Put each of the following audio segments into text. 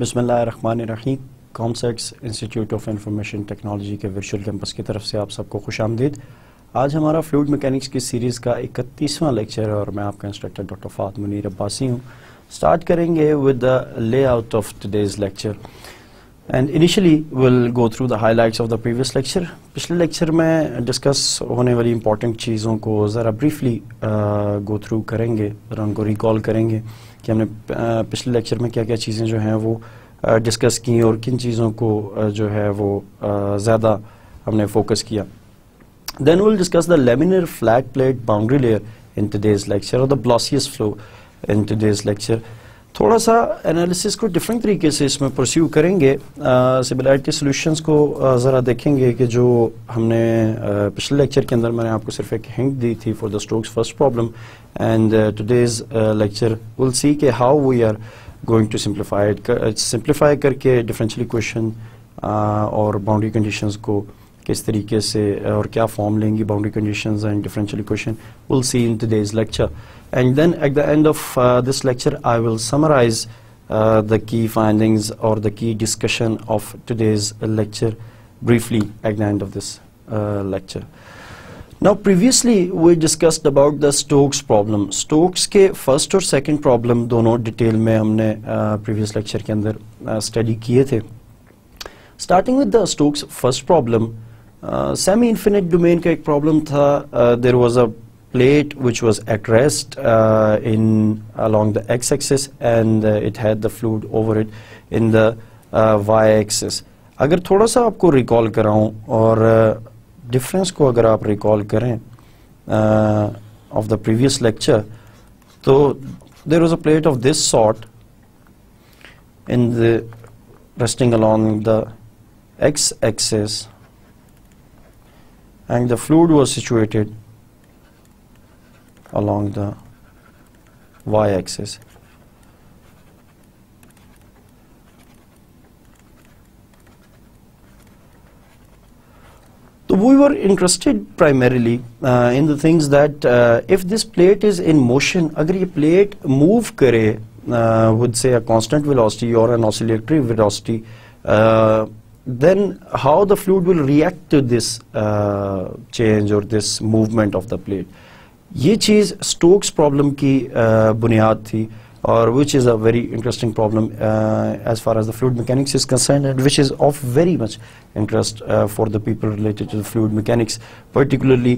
बिस्मिल्लाहिर्रहमानिर्रहीम। COMSATS institute of information technology के virtual campus की तरफ से आप सबको खुशामदीद। आज हमारा फ्लूइड मैकेनिक्स की सीरीज़ का 31वां लेक्चर है और मैं आपका इंस्ट्रक्टर डॉक्टर फ़ात मुनीर अब्बासी हूँ। स्टार्ट करेंगे with the layout of today's lecture and initially will go through the highlights of the previous lecture. पिछले लेक्चर में डिस्कस होने वाली इंपॉर्टेंट चीज़ों को ज़रा ब्रीफली गो थ्रू करेंगे, ज़रा उनको रिकॉल करेंगे कि हमने पिछले लेक्चर में क्या क्या चीज़ें जो हैं वो डिस्कस की और किन चीज़ों को जो है वो ज़्यादा हमने फोकस किया। Then we'll discuss the laminar flat plate boundary layer in today's lecture or the Blossius flow in today's lecture. थोड़ा सा एनालिसिस को डिफरेंट तरीके से इसमें परस्यू करेंगे। सिमिलैरिटी सॉल्यूशंस को ज़रा देखेंगे कि जो हमने पिछले लेक्चर के अंदर मैंने आपको सिर्फ एक हिंट दी थी for the Stokes first problem and today's lecture will see के how we are going to simplify करके डिफरेंशियल इक्वेशन और बाउंड्री कंडीशंस को किस तरीके से और क्या फॉर्म लेंगी boundary conditions and differential equation will see in today's lecture. And then at the end of this lecture, I will summarize the key findings or the key discussion of today's lecture briefly at the end of this lecture. Now, previously we discussed about the Stokes problem. Stokes के first और second problem दोनों detail में हमने previous lecture के अंदर study किए थे. Starting with the Stokes first problem, semi-infinite domain का एक problem था. There was a plate which was at rest along the x-axis and it had the fluid over it in the y-axis. अगर थोड़ा सा आपको recall कराऊं और difference को अगर आप रिकॉल करें of the previous lecture, तो there was a plate of this sort resting along the x-axis and the fluid was situated along the y-axis. So we were interested primarily in the things that if this plate is in motion, अगर ये plate move करे with say a constant velocity or an oscillatory velocity, then how the fluid will react to this change or this movement of the plate. ये चीज़ Stokes problem की बुनियाद थी और which is a very interesting problem as far as the fluid mechanics is concerned and which is of very much interest for the people related to the fluid mechanics, particularly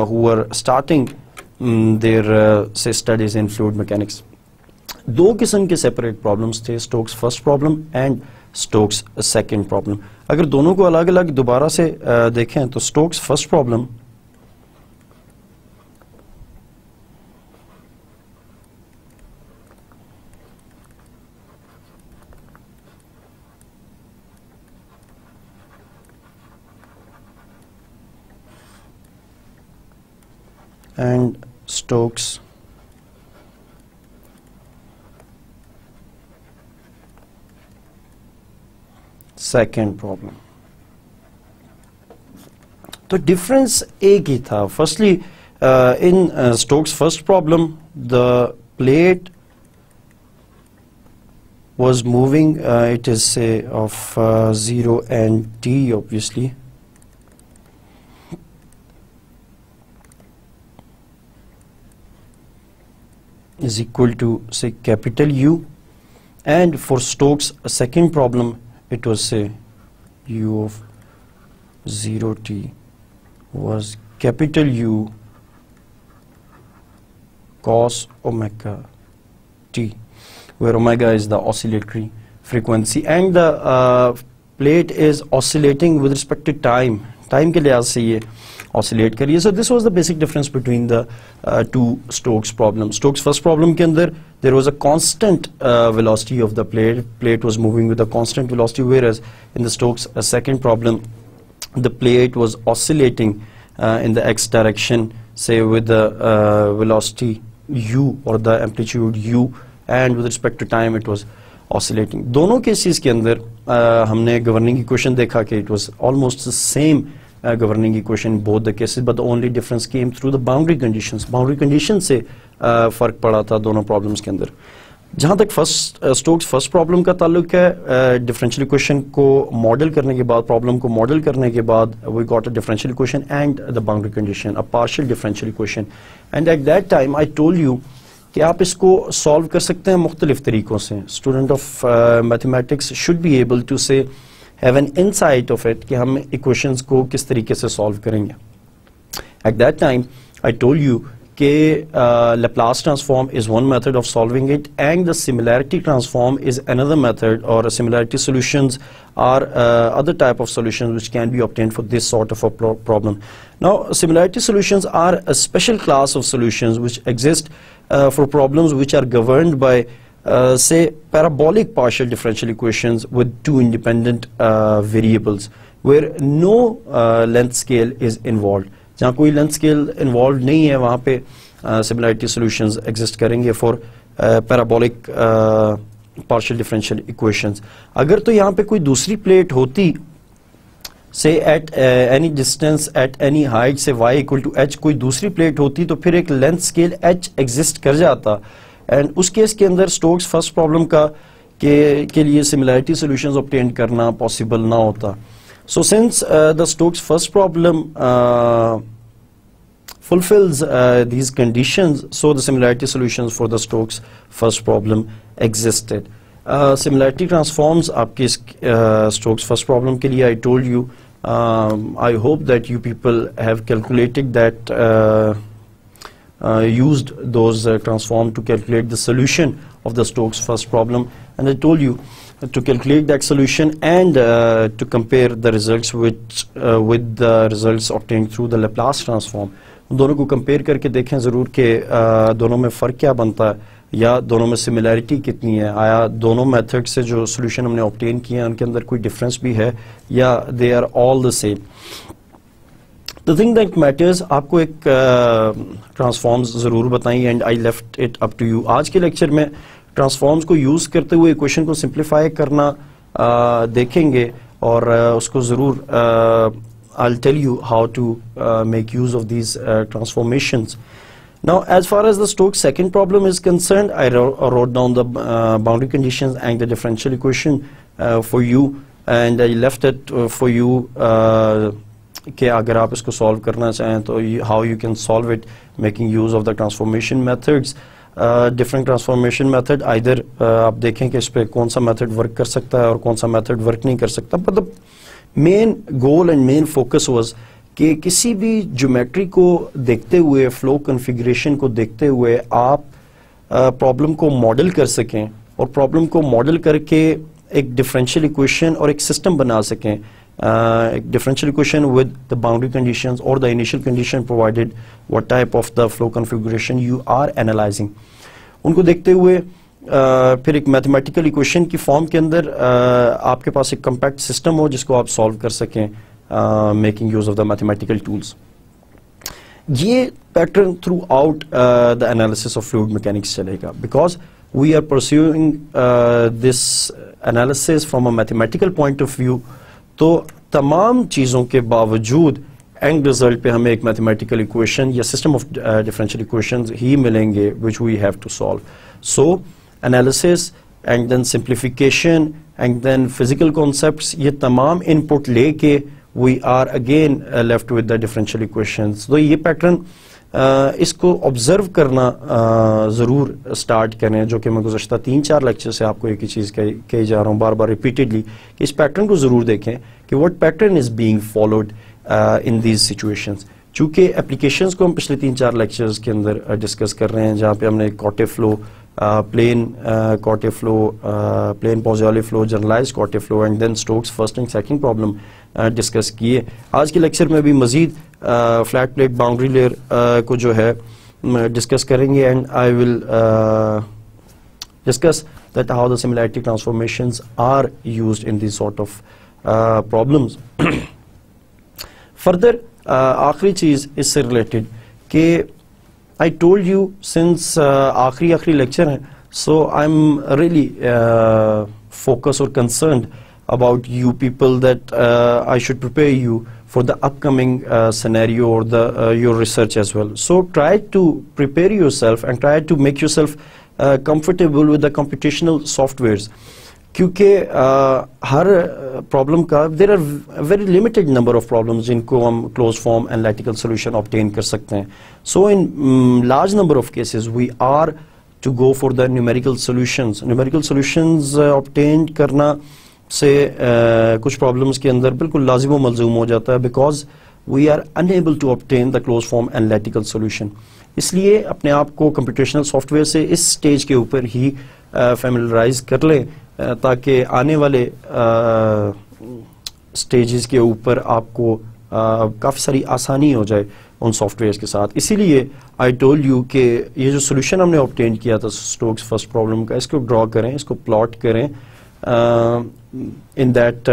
who are starting their say studies in fluid mechanics. दो किस्म के separate problems थे, Stokes first problem and Stokes second problem. अगर दोनों को अलग अलग दोबारा से देखें तो Stokes first problem and Stokes second problem. तो डिफरेंस एक ही था. Firstly, in Stokes first problem, the plate was moving. It is say of 0 and t obviously. Is equal to say capital U, and for Stokes a second problem it was say U of 0t was capital U cos omega t, where omega is the oscillatory frequency and the plate is oscillating with respect to time के लिहाज से ये oscillate करिए. So this was the basic difference between the two Stokes problems. Stokes first problem के अंदर there was a constant velocity of the plate was moving with a constant velocity, whereas in the Stokes second problem the plate was oscillating in the x direction, say with the velocity u or the amplitude u, and with respect to time it was oscillating. दोनों cases के अंदर हमने governing equation देखा कि it was almost the same governing equation in both the cases, but the only difference came through the boundary conditions. Boundary conditions से फर्क पड़ा था दोनों problems के अंदर. जहाँ तक स्टोक्स फर्स्ट प्रॉब्लम का ताल्लुक है, डिफरेंशियल इक्वेशन को मॉडल करने के बाद, प्रॉब्लम को मॉडल करने के बाद, we got a differential equation and the boundary condition, a partial differential equation, and at that time I told you कि आप इसको सॉल्व कर सकते हैं मुख्तलिफ तरीकों से. Student of mathematics should be able to say have an insight of it कि हम इक्वेशंस को किस तरीके से सॉल्व करेंगे. At that time I told you कि Laplace transform is one method of solving it, and the similarity transform is another method, or similarity solutions are other type of solutions which can be obtained for this sort of a problem. Now, similarity solutions are a special class of solutions which exist for problems which are governed by say parabolic partial differential equations with two independent variables where no length scale is involved. जहाँ कोई length scale involve नहीं है वहाँ पे similarity solutions exist करेंगे for parabolic partial differential equations. अगर तो यहाँ पे कोई दूसरी प्लेट होती, से at any distance at any height से y इक्वल टू h कोई दूसरी प्लेट होती, तो फिर एक लेंथ स्केल h एग्जिस्ट कर जाता, एंड उस केस के अंदर स्टोक्स फर्स्ट प्रॉब्लम का के लिए सिमिलैरिटी सॉल्यूशंस ऑब्टेन करना पॉसिबल ना होता. So since the Stokes first problem fulfills these conditions, so the similarity solutions for the Stokes first problem existed. Similarity transforms आपके Stokes first problem के लिए I told you, I hope that you people have calculated that, used those transform to calculate the solution of the Stokes first problem, and I told you to calculate that solution and to compare the results with the results obtained through the Laplace transform. दोनों को compare करके देखें ज़रूर कि दोनों में फ़र्क क्या बनता है, या दोनों में सिमिलैरिटी कितनी है, आया दोनों मेथड से जो सोल्यूशन हमने ऑब्टेन किए हैं उनके अंदर कोई डिफरेंस भी है, या they are all the same. The thing that matters, आपको एक ट्रांसफॉर्म्स ज़रूर बताई, and I left it up to you. आज के लेक्चर में ट्रांसफॉर्म्स को यूज़ करते हुए इक्वेशन को सिंप्लीफाई करना देखेंगे, और उसको ज़रूर I'll tell you how to make use of these transformations. Now, as far as the Stokes second problem is concerned, I wrote down the boundary conditions and the differential equation for you, and I left it for you कि अगर आप इसको solve करना चाहें तो how you can solve it making use of the transformation methods. Different transformation method, either आप देखें कि इस पे कौन सा method work कर सकता है और कौन सा method work नहीं कर सकता. But the main goal and main focus was कि किसी भी ज्योमेट्री को देखते हुए, फ्लो कॉन्फ़िगरेशन को देखते हुए आप प्रॉब्लम को मॉडल कर सकें, और प्रॉब्लम को मॉडल करके एक डिफरेंशियल इक्वेशन और एक सिस्टम बना सकें, एक differential equation with the boundary conditions और the initial condition provided what type of the flow configuration you are analysing. उनको देखते हुए फिर एक मैथमेटिकल इक्वेशन की फॉर्म के अंदर आपके पास एक कम्पैक्ट सिस्टम हो जिसको आप सॉल्व कर सकें making use of the mathematical tools. ये pattern throughout the analysis of fluid mechanics चलेगा, because we are pursuing this analysis from a mathematical point of view. तो तमाम चीज़ों के बावजूद एंड रिजल्ट पे हमें एक मैथमेटिकल इक्वेशन या सिस्टम ऑफ डिफरेंशियल इक्वेशंस ही मिलेंगे which we have to solve. So analysis and then simplification and then physical concepts, ये तमाम input लेके we are again left with the differential equations. तो ये pattern इसको observe करना ज़रूर start करें, जो कि मैं गुज़श्ता 3-4 लेक्चर से आपको एक ही चीज़ कही जा रहा हूँ बार बार repeatedly, कि इस pattern को ज़रूर देखें कि what pattern is being followed in these situations. चूँकि applications को हम पिछले 3-4 लेक्चर्स के अंदर डिस्कस कर रहे हैं, जहाँ पे हमने Cotte flow, plain Cotte flow, plain Poiseuille flow, generalized Cotte flow, and then Stokes first and second problem discuss किए. आज के लेक्चर में भी मज़ीद फ्लैट प्लेट बाउंड्री लेयर को जो है डिस्कस करेंगे, and I will discuss that how the similarity transformations are used in this sort of problems. Further आखिरी चीज़ इससे रिलेटेड कि I told you since आखिरी लेक्चर है, so I'm really focused or concerned about you people that I should prepare you for the upcoming scenario or the your research as well. So try to prepare yourself and try to make yourself comfortable with the computational softwares, क्योंकि हर problem का there are very limited number of problems जिनको हम close form analytical solution obtain कर सकते हैं. So in large number of cases we are to go for the numerical solutions. Numerical solutions obtain करना से कुछ प्रॉब्लम्स के अंदर बिल्कुल लाजिम व मलजूम हो जाता है, because we are unable to obtain the close form analytical solution. इसलिए अपने आप को कंप्यूटेशनल सॉफ्टवेयर से इस स्टेज के ऊपर ही फैमिलियराइज कर लें, ताकि आने वाले स्टेजेस के ऊपर आपको काफ़ी सारी आसानी हो जाए उन सॉफ्टवेयर्स के साथ. इसीलिए आई टोल्ड यू कि ये जो सोल्यूशन हमने ऑब्टेन किया था स्टोक्स फर्स्ट प्रॉब्लम का, इसको ड्रॉ करें, इसको प्लॉट करें in that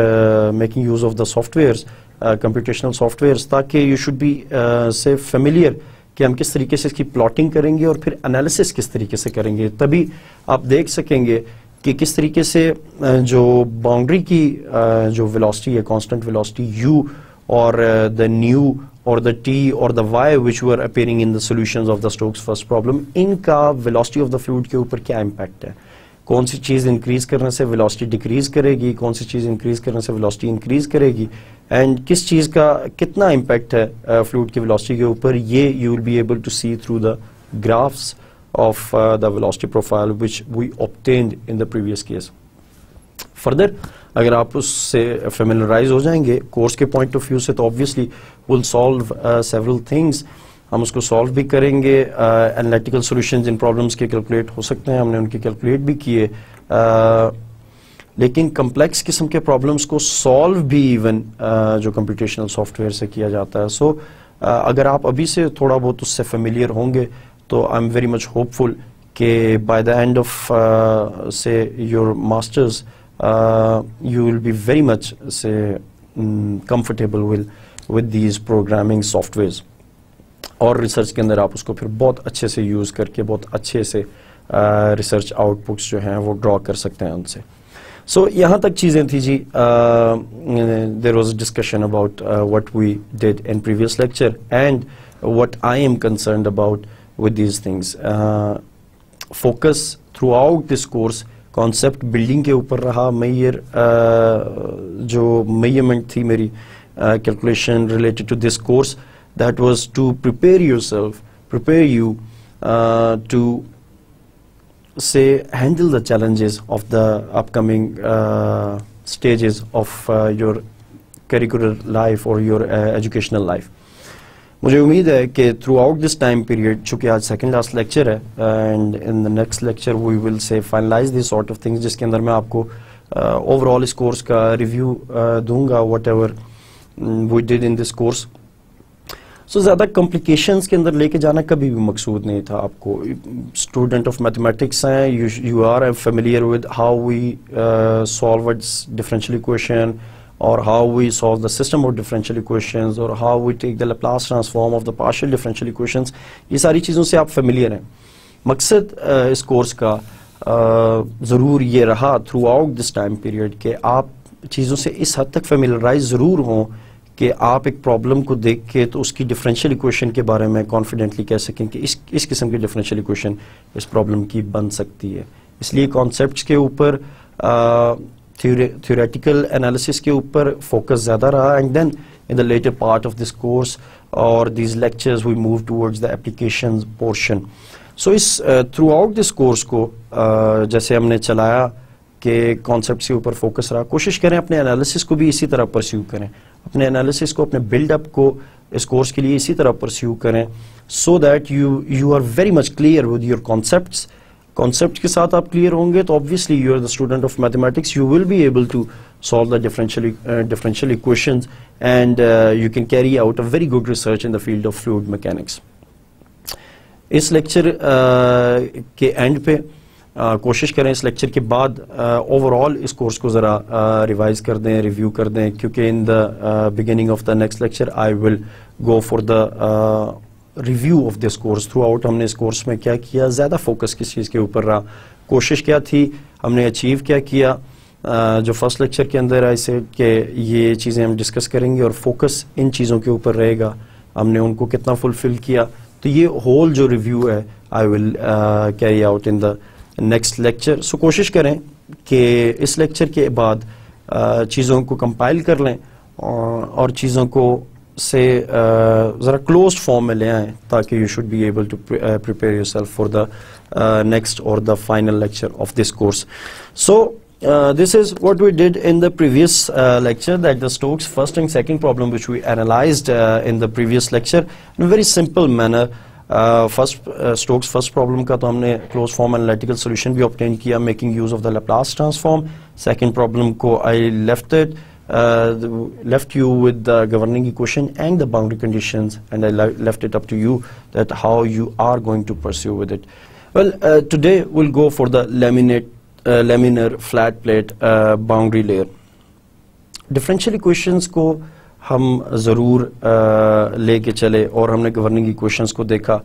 making use of the softwares, computational softwares, ताकि यू शुड बी से फेमिलियर कि हम किस तरीके से इसकी प्लॉटिंग करेंगे और फिर एनालिसिस किस तरीके से करेंगे. तभी आप देख सकेंगे कि किस तरीके से जो बाउंड्री की जो वेलोसिटी है, कांस्टेंट वेलोसिटी u और द न्यू और द t और the y which were appearing in the solutions of the Stokes first problem, इनका वेलोसिटी ऑफ द फ्लूइड के ऊपर क्या इम्पैक्ट है. कौन सी चीज़ इंक्रीज करने से वेलोसिटी डिक्रीज करेगी, कौन सी चीज़ इंक्रीज करने से वेलोसिटी इंक्रीज करेगी, एंड किस चीज़ का कितना इम्पैक्ट है फ्लूइड की वेलोसिटी के ऊपर, ये you will be able to see through the graphs of the velocity profile which we obtained in the previous case. Further, अगर आप उससे familiarize हो जाएंगे कोर्स के point of view से, तो obviously we'll solve several things. हम उसको solve भी करेंगे, analytical solutions in problems के calculate हो सकते हैं, हमने उनके calculate भी किए, लेकिन complex किस्म के problems को solve भी even जो computational software से किया जाता है. So अगर आप अभी से थोड़ा बहुत उससे familiar होंगे, तो I am very much hopeful कि by the end of say your masters you will be very much say comfortable with these programming softwares, और रिसर्च के अंदर आप उसको फिर बहुत अच्छे से यूज़ करके बहुत अच्छे से रिसर्च आउटपुट्स जो हैं वो ड्रॉ कर सकते हैं उनसे. सो यहाँ तक चीज़ें थी जी. There was discussion about what we did in previous lecture and what I am concerned about with these things. Focus throughout this course concept building के ऊपर रहा. जो measurement थी मेरी calculation related to this course, that was to prepare you to say handle the challenges of the upcoming stages of your curricular life or your educational life. मुझे उम्मीद है कि throughout this time period, चूँकि आज second last lecture है and in the next lecture we will say finalize this sort of things, जिसके अंदर मैं आपको ओवरऑल इस कोर्स का रिव्यू दूंगा, whatever we did in this course. So ज़्यादा कॉम्प्लिकेशंस के अंदर लेके जाना कभी भी मकसूद नहीं था आपको. स्टूडेंट ऑफ मैथमेटिक्स हैं, you are familiar with how we solve differential equation, or how we solve the system of differential equations, or how we take the Laplace transform of the partial differential equations. ये सारी चीज़ों से आप familiar हैं. मकसद इस course का ज़रूर ये रहा through out this time period कि आप चीज़ों से इस हद तक familiarize ज़रूर हों कि आप एक प्रॉब्लम को देख के तो उसकी डिफरेंशियल इक्वेशन के बारे में कॉन्फिडेंटली कह सकें कि इस किस्म की डिफरेंशियल इक्वेशन इस प्रॉब्लम की बन सकती है. इसलिए कॉन्सेप्ट्स के ऊपर theoretical analysis के ऊपर focus ज़्यादा रहा, and then in the later part of this course or these lectures we move towards the applications portion. So इस throughout this course को जैसे हमने चलाया कि concepts के ऊपर focus रहा, कोशिश करें अपने analysis को भी इसी तरह pursue करें, अपने analysis को, अपने build-up को इस course के लिए इसी तरह pursue करें, so that you are very much clear with your concepts. Concept के साथ आप क्लियर होंगे तो obviously you are the student of mathematics, you will be able to solve the differential equations and you can carry out a very good research in the field of fluid mechanics. इस lecture के end पे कोशिश करें इस lecture के बाद overall इस course को ज़रा रिवाइज कर दें, रिव्यू कर दें, क्योंकि in the beginning of the next lecture I will go for the review of this course. Through out हमने इस कोर्स में क्या किया, ज़्यादा फोकस किस चीज़ के ऊपर रहा, कोशिश क्या थी, हमने अचीव क्या किया. जो फर्स्ट लेक्चर के अंदर आई से कि ये चीज़ें हम डिस्कस करेंगे और फोकस इन चीज़ों के ऊपर रहेगा, हमने उनको कितना फुलफिल किया. तो ये होल जो रिव्यू है I will carry out in the next lecture. So कोशिश करें कि इस लेक्चर के बाद चीज़ों को कंपाइल कर लें और चीज़ों को से ज़रा क्लोज्ड फॉर्म में ले आएँ ताकि you should be able to prepare yourself for the next or the final lecture of this course. So this is what we did in the previous lecture, that the Stokes first and second problem which we analyzed in the previous lecture in a very simple manner. Stokes first problem का तो हमने closed form analytical solution भी obtain किया making use of the Laplace transform. Second problem को I left you with the governing equation and the boundary conditions, and I left it up to you that how you are going to pursue with it. Well, today we'll go for the laminar flat plate boundary layer. Differential equations को हम ज़रूर लेके चले और हमने governing equations को देखा.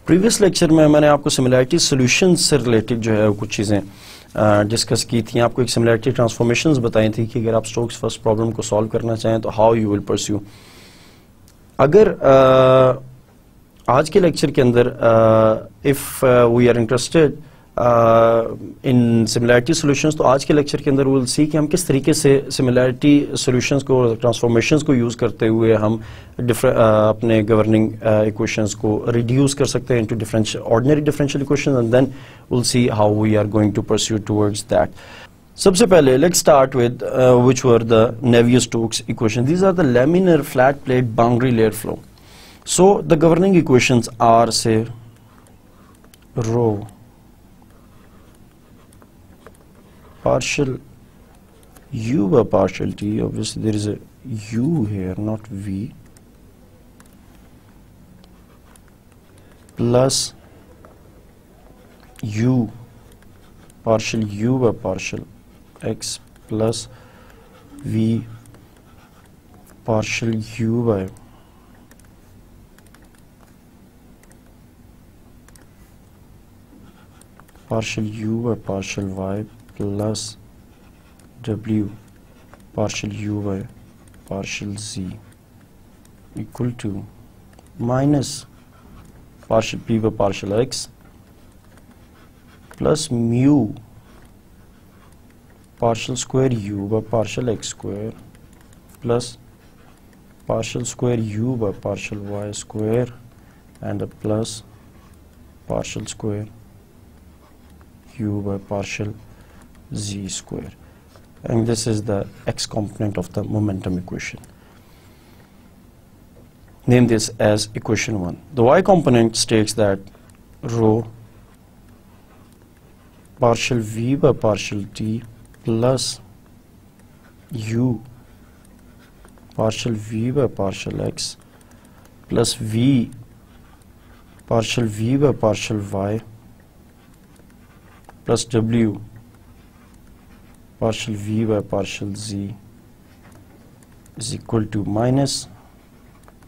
Previous lecture में मैंने आपको similarity solutions से related जो है कुछ चीज़ें डिस्कस की थी. आपको एक similarity transformations बताई थी कि अगर आप Stokes first problem को solve करना चाहें तो how you will pursue. अगर आज के लेक्चर के अंदर if we are interested in similarity solutions, तो आज के लेक्चर के अंदर विल सी कि हम किस तरीके से सिमिलैरिटी सॉल्यूशंस को, ट्रांसफॉर्मेशंस को यूज़ करते हुए हम अपने गवर्निंग इक्वेशंस को रिड्यूस कर सकते हैं into ordinary differential equations, and then will see how we are going to pursue towards that. सबसे पहले let's start with which were the Navier Stokes equation. These are the laminar flat plate boundary layer flow. So the governing equations are, say, rho partial u by partial t. Obviously there is a u here, not v, plus u partial u by partial x plus v partial u by partial u by partial y plus w partial u by partial z equal to minus partial p by partial x plus mu partial square u by partial x square plus partial square u by partial y square and a plus partial square u by partial z square, and this is the x component of the momentum equation. Name this as equation 1. The y component states that rho partial v by partial t plus u partial v by partial x plus v partial v by partial y plus w partial v by partial z is equal to minus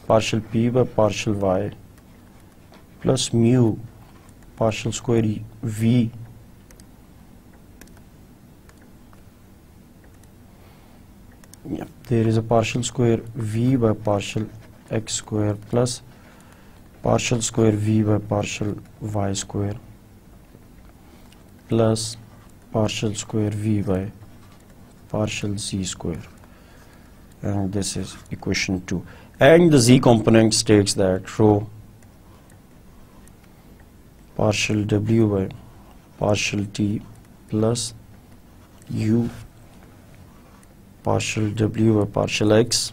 partial p by partial y plus mu partial square v there is a partial square v by partial x square plus partial square v by partial y square plus partial square v by partial z square, and this is equation 2. And the z component states that rho partial w by partial t plus u partial w by partial x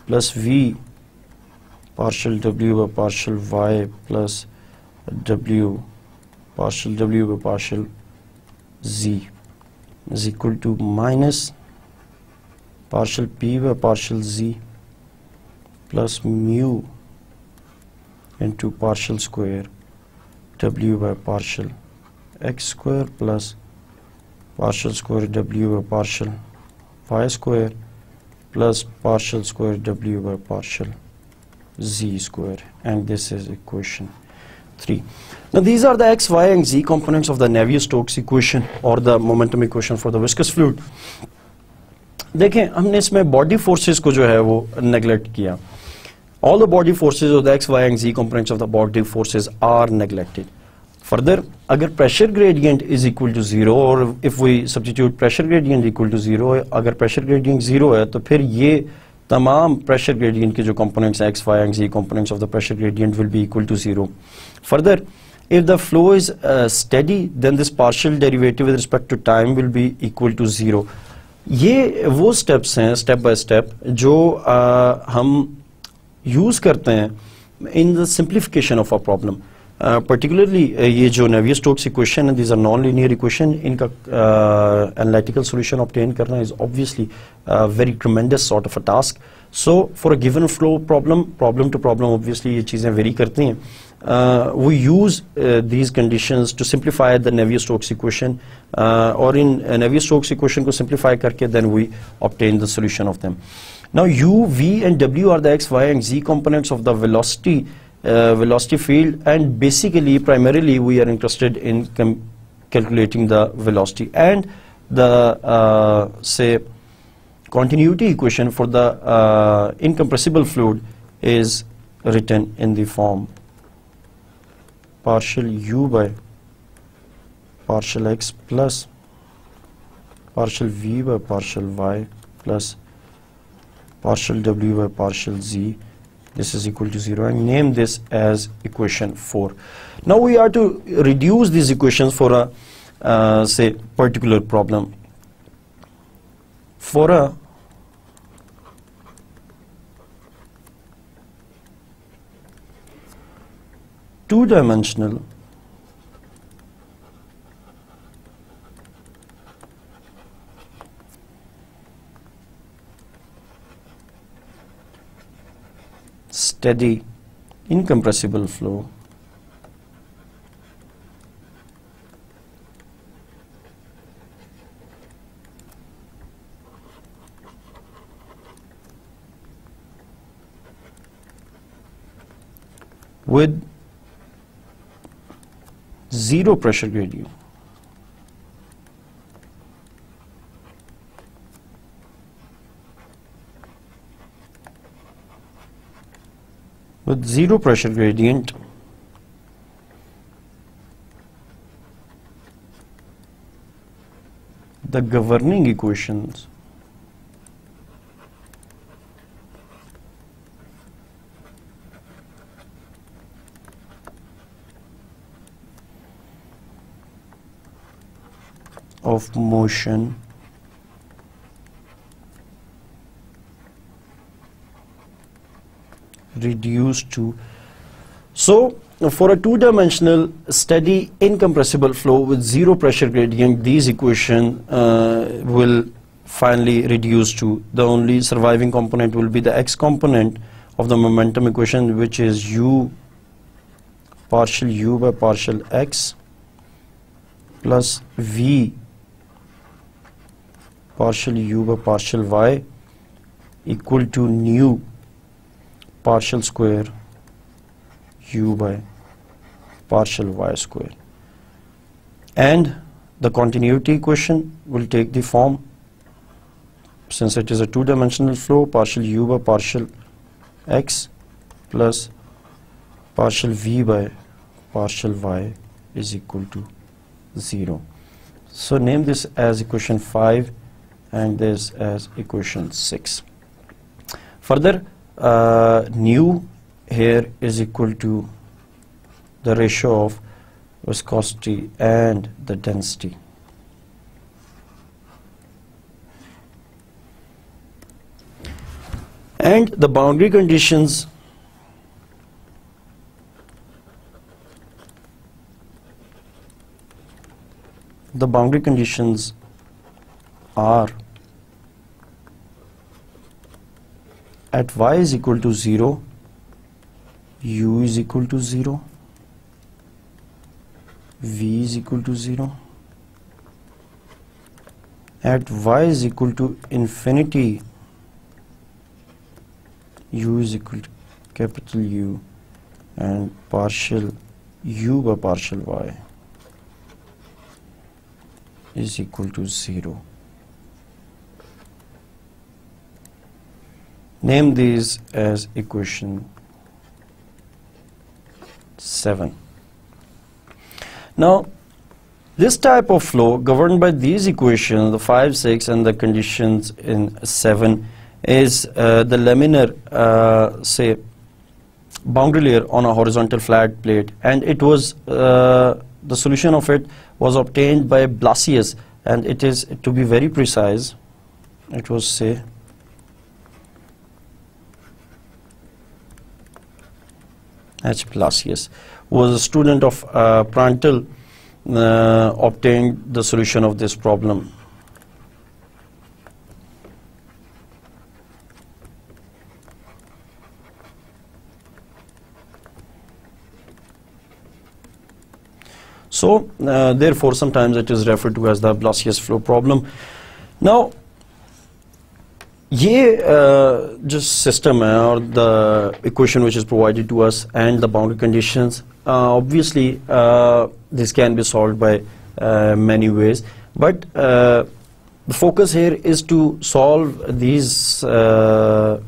plus v partial w by partial y plus w partial w by partial z is equal to minus partial p by partial z plus mu into partial square w by partial x square plus partial square w by partial y square plus partial square w by partial z square, and this is equation 3. Now these are the x, y and z components of the Navier-Stokes equation or the momentum equation for the viscous fluid. देखें हमने इसमें body forces को जो है वो neglect किया. All the body forces of the x, y and z components of the body forces are neglected. Further, अगर pressure gradient is equal to 0 or if we substitute pressure gradient equal to 0, अगर pressure gradient 0 है तो फिर ये तमाम pressure gradient के जो components x, y and z components of the pressure gradient will be equal to 0. Further, if the flow is steady, then this partial derivative with respect to time will be equal to 0. ये वो steps हैं step by step जो हम use करते हैं in the simplification of a problem. Particularly ये जो Navier-Stokes equation and these are non-linear equation, इनका analytical solution obtain करना is obviously a very tremendous sort of a task. So for a given flow problem to problem obviously ये चीज़ें vary करती हैं. We use these conditions to simplify the Navier-Stokes equation or in Navier-Stokes equation को simplify करके then we obtain the solution of them. Now u, v and w are the x, y and z components of the velocity field, and basically primarily we are interested in calculating the velocity, and the say continuity equation for the incompressible fluid is written in the form partial u by partial x plus partial v by partial y plus partial w by partial z. This is equal to 0, and name this as equation 4. Now we are to reduce these equations for a say particular problem. For a two-dimensional steady incompressible flow with zero pressure gradient. With zero pressure gradient, the governing equations of motion reduced to, so for a two-dimensional steady incompressible flow with zero pressure gradient, these equations will finally reduce to the only surviving component will be the x component of the momentum equation, which is u partial u by partial x plus v partial u by partial y equal to nu partial square u by partial y square, and the continuity equation will take the form, since it is a two-dimensional flow, partial u by partial x plus partial v by partial y is equal to 0. So name this as equation 5 and this as equation 6. Further, nu here is equal to the ratio of viscosity and the density. And the boundary conditions are at y is equal to 0, u is equal to 0, v is equal to 0, at y is equal to infinity, u is equal to capital U, and partial u by partial y is equal to 0. Name these as equation 7. Now, this type of flow governed by these equations, the 5, 6 and the conditions in 7, is the laminar, say, boundary layer on a horizontal flat plate, and it was the solution of it was obtained by Blasius, and it is, to be very precise, it was, say, H. Blasius, who was a student of Prandtl, obtained the solution of this problem. So therefore sometimes it is referred to as the Blasius flow problem. Now ये जो system है और the equation which is provided to us and the boundary conditions, obviously this can be solved by many ways, but the focus here is to solve these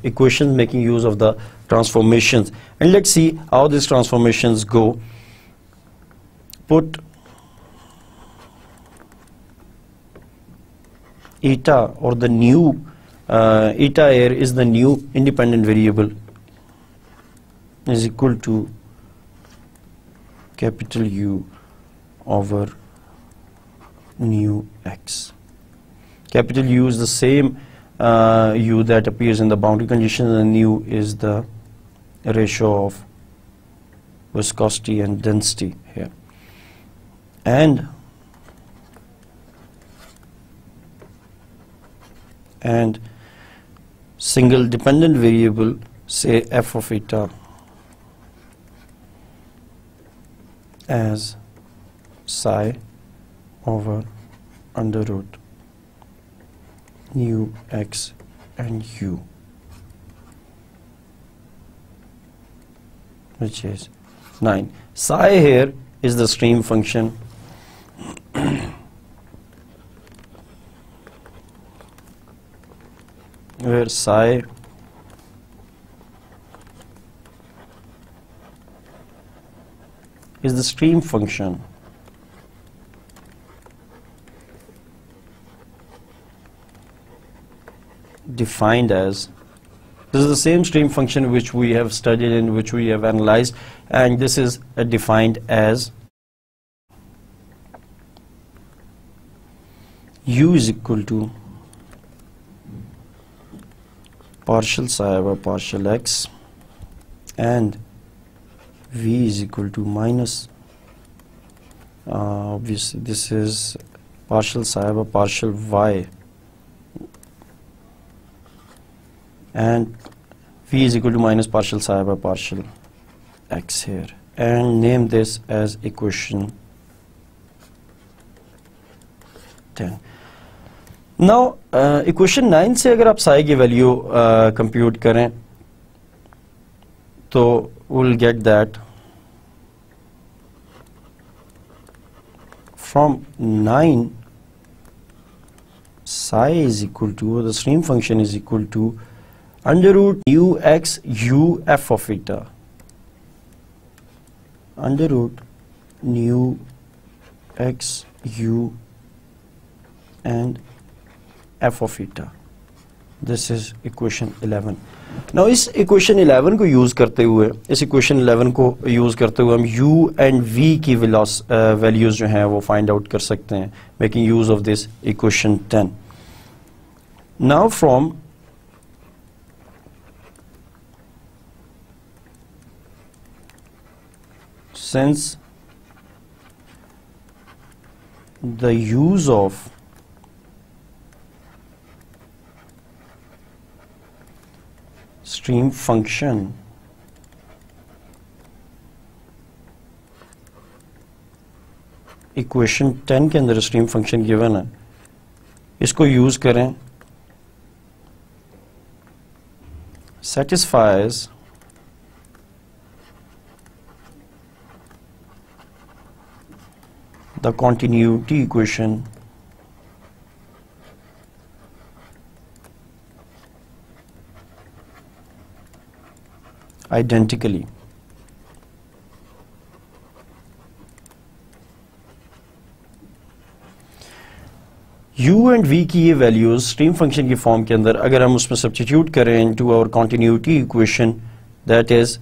equations making use of the transformations, and let's see how these transformations go. Put eta, or the new eta here is the new independent variable, is equal to capital U over nu x. Capital U is the same U that appears in the boundary conditions, and nu is the ratio of viscosity and density here. And single dependent variable, say f of eta, as psi over under root nu x and u, which is 9. Psi here is the stream function, where psi is the stream function defined as, this is the same stream function which we have studied and which we have analyzed, and this is defined as u is equal to partial psi over partial x, and v is equal to minus, obviously this is partial psi over partial y, and v is equal to minus partial psi over partial x here, and name this as equation 10. Now equation 9 से अगर आप psi की value compute करें तो we'll get that from 9 psi is equal to, the stream function is equal to under root nu x u f of eta, under root nu x u and f of eta. This is equation 11. Now इस equation 11 को use करते हुए, इस equation 11 को use करते हुए हम u and v की values जो हैं वो find out कर सकते हैं, making use of this equation 10. Now from since the use of stream function equation 10 के अंदर stream function given है, इसको use करें, satisfies the continuity equation identically. u and v की ये वैल्यूज स्ट्रीम फंक्शन की फॉर्म के अंदर अगर हम उसमें सब्स्टिट्यूट करें into our continuity equation, that is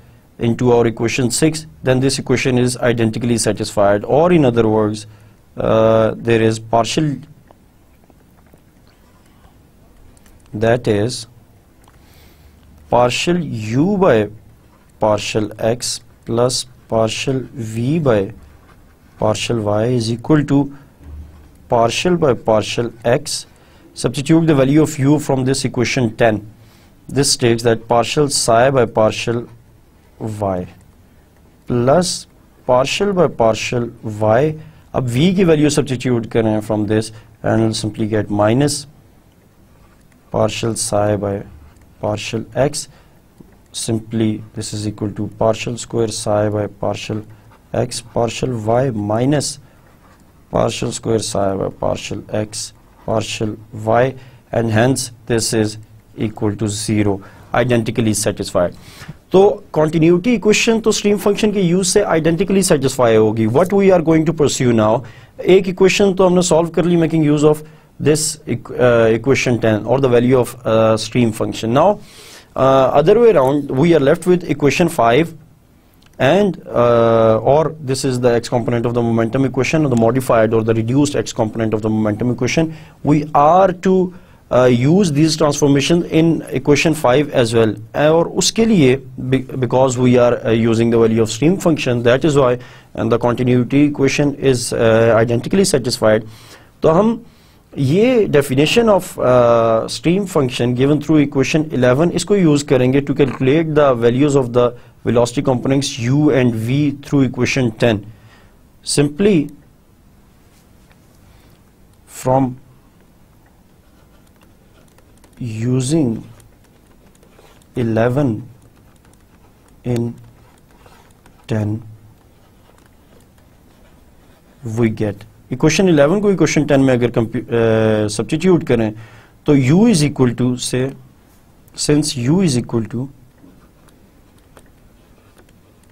into our equation 6, then this equation is identically satisfied, or in other words there is partial, that is partial u by partial x plus partial v by partial y is equal to partial by partial x. Substitute the value of u from this equation 10. This states that partial psi by partial y plus partial by partial y. अब v की value substitute करें from this and will simply get minus partial psi by partial x. Simply this is equal to partial square psi by partial x partial y minus partial square psi by partial x partial y, and hence this is equal to 0, identically satisfied. तो continuity equation तो stream function के use से identically satisfy होगी. What we are going to pursue now, एक equation तो हमने solve कर ली making use of this equation 10 or the value of stream function. Now other way around, we are left with equation 5 and or this is the x component of the momentum equation, or the modified or the reduced x component of the momentum equation. We are to use these transformation in equation 5 as well, और उसके लिए because we are using the value of stream function, that is why, and the continuity equation is identically satisfied. तो हम ये definition of stream function given through equation 11 इसको use करेंगे to calculate the values of the velocity components u and v through equation 10. Simply from using 11 in 10 we get equation 11 को equation 10 में अगर substitute करें तो u is equal to, say, since u is equal to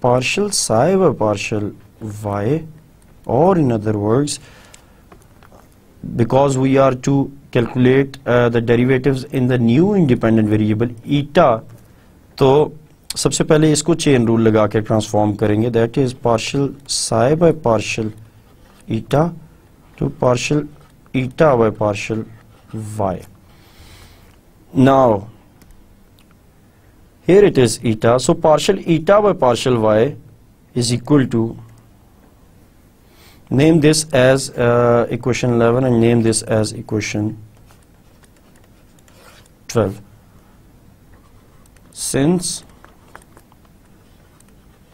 partial psi by partial y, or in other words, because we are to calculate the derivatives in the new independent variable eta, तो सबसे पहले इसको chain rule लगा के transform करेंगे, that is partial psi by partial eta to partial eta by partial y. Now here it is eta, so partial eta by partial y is equal to, name this as equation 11 and name this as equation 12. Since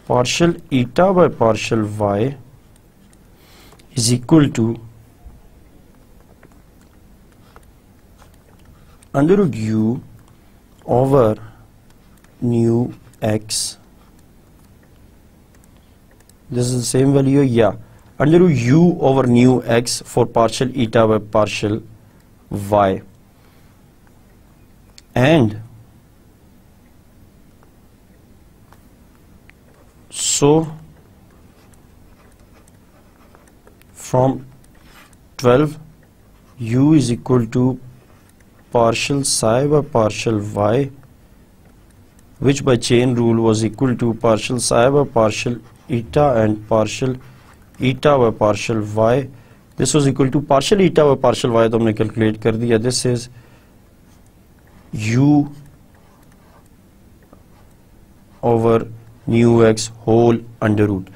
partial eta by partial y is equal to under root u over nu x, this is the same value, yeah, under root u over nu x for partial eta by partial y, and so from 12 u is equal to partial psi by partial y, which by chain rule was equal to partial psi by partial eta and partial eta by partial y. This was equal to partial eta by partial y, तो हमने calculate कर दिया. This is u over nu x whole under root.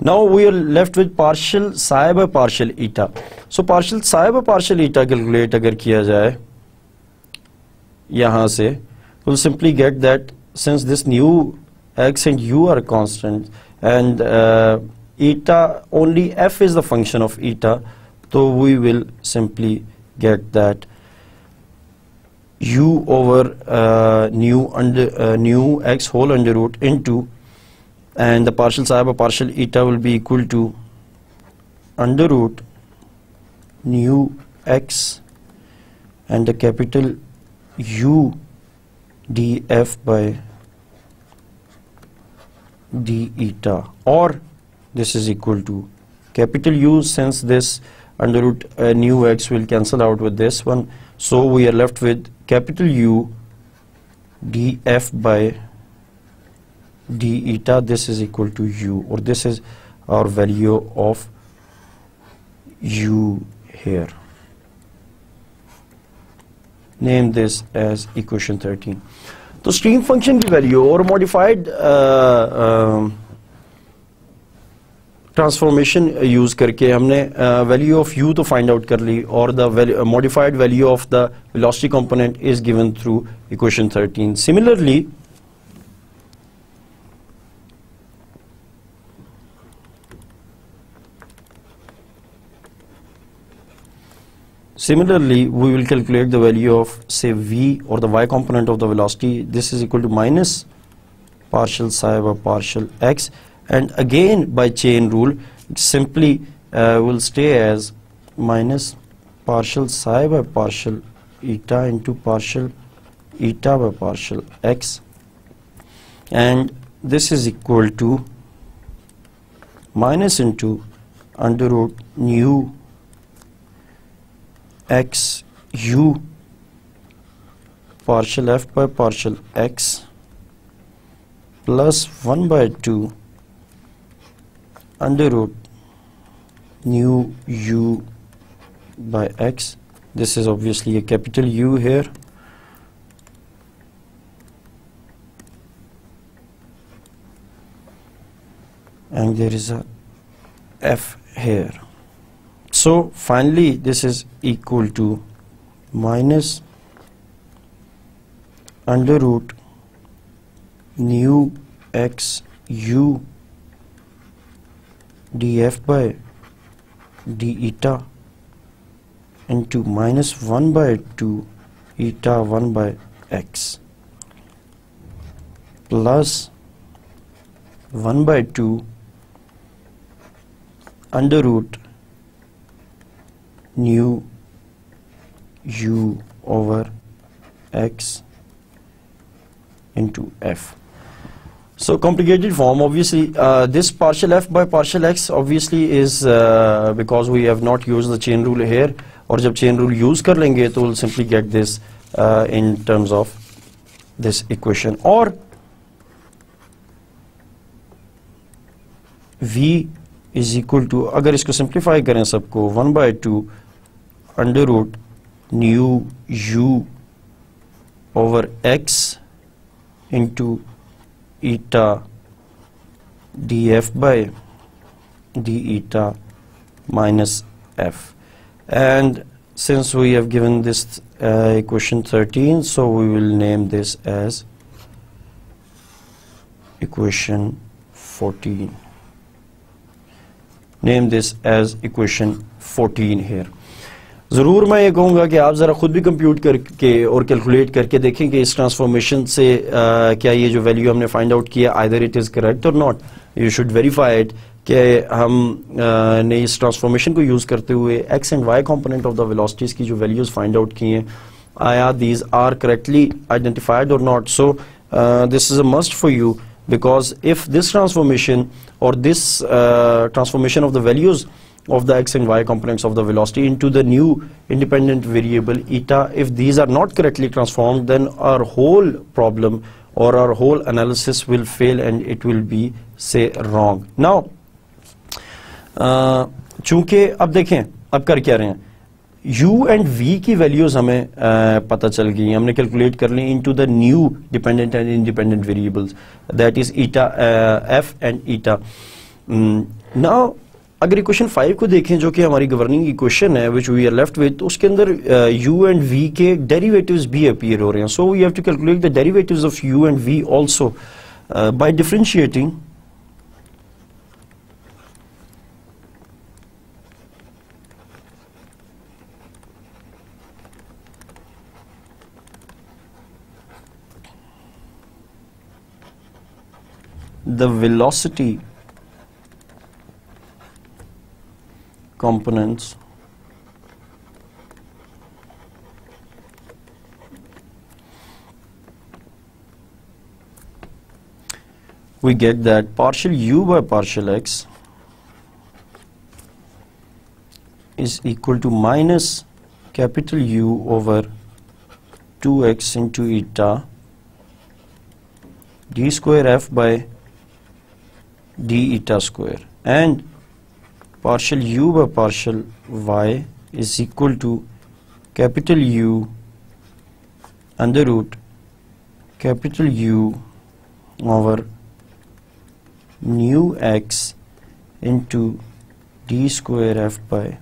Now we are left with partial psi by partial eta. So partial psi by partial eta calculate अगर किया जाए यहाँ से, we'll simply get that since this nu x and u are constant and eta, only f is the function of eta, so we will simply get that u over nu x whole under root into, and the partial psi by partial eta will be equal to under root nu x and the capital U df by d eta, or this is equal to capital U, since this under root nu x will cancel out with this one, so we are left with capital U df by d eta. This is equal to u, or this is our value of u here. Name this as equation 13. तो stream function की value और modified transformation use करके हमने value of u तो find out कर ली, और the modified value of the velocity component is given through equation 13. Similarly, we will calculate the value of, say, v, or the y component of the velocity. This is equal to minus partial psi by partial x, and again by chain rule it simply will stay as minus partial psi by partial eta into partial eta by partial x, and this is equal to minus into under root nu x u partial f by partial x plus 1 by 2 under root nu u by x. This is obviously a capital U here, and there is a f here. So finally this is equal to minus under root nu x u df by d eta into minus 1 by 2 eta 1 by x plus 1 by 2 under root nu u over x into f. So complicated form, obviously this partial f by partial x obviously is because we have not used the chain rule here, और जब chain rule use कर लेंगे तो we'll simply get this in terms of this equation, or v is equal to, अगर इसको simplify करें सबको, 1 by 2 under root nu u over x into eta df by d eta minus f. And since we have given this equation 13, so we will name this as equation 14. Name this as equation 14 here. ज़रूर मैं ये कहूँगा कि आप ज़रा ख़ुद भी compute करके और कैलकुलेट करके देखें कि इस ट्रांसफॉर्मेशन से क्या ये जो वैल्यू हमने फाइंड आउट किया आइदर इट इज़ करेक्ट और not. You should verify it कि हम ने इस ट्रांसफॉर्मेशन को यूज़ करते हुए x and y component of the velocities की जो वैल्यूज़ फाइंड आउट की हैं, आया दीज आर करेक्टली आइडेंटिफाइड और not. So this is a must for you, because if this transformation or this transformation of the values of the x and y components of the velocity into the new independent variable eta, if these are not correctly transformed, then our whole problem or our whole analysis will fail and it will be, say, wrong. Now चूंकि अब देखें अब कर क्या रहे हैं, u and v की values हमें पता चल गई, हमने कैलकुलेट कर ली into the new dependent and independent variables, that is eta f and eta. Now अगर इक्वेशन 5 को देखें जो कि हमारी गवर्निंग इक्वेशन है which we are left with, तो उसके अंदर u एंड v के डेरिवेटिव्स भी अपीयर हो रहे हैं. So we have to calculate the derivatives of u and v also by differentiating the velocity components we get that partial u by partial x is equal to minus capital U over 2x into eta d square f by d eta square, and partial u by partial y is equal to capital U under root capital U over nu x into d square f by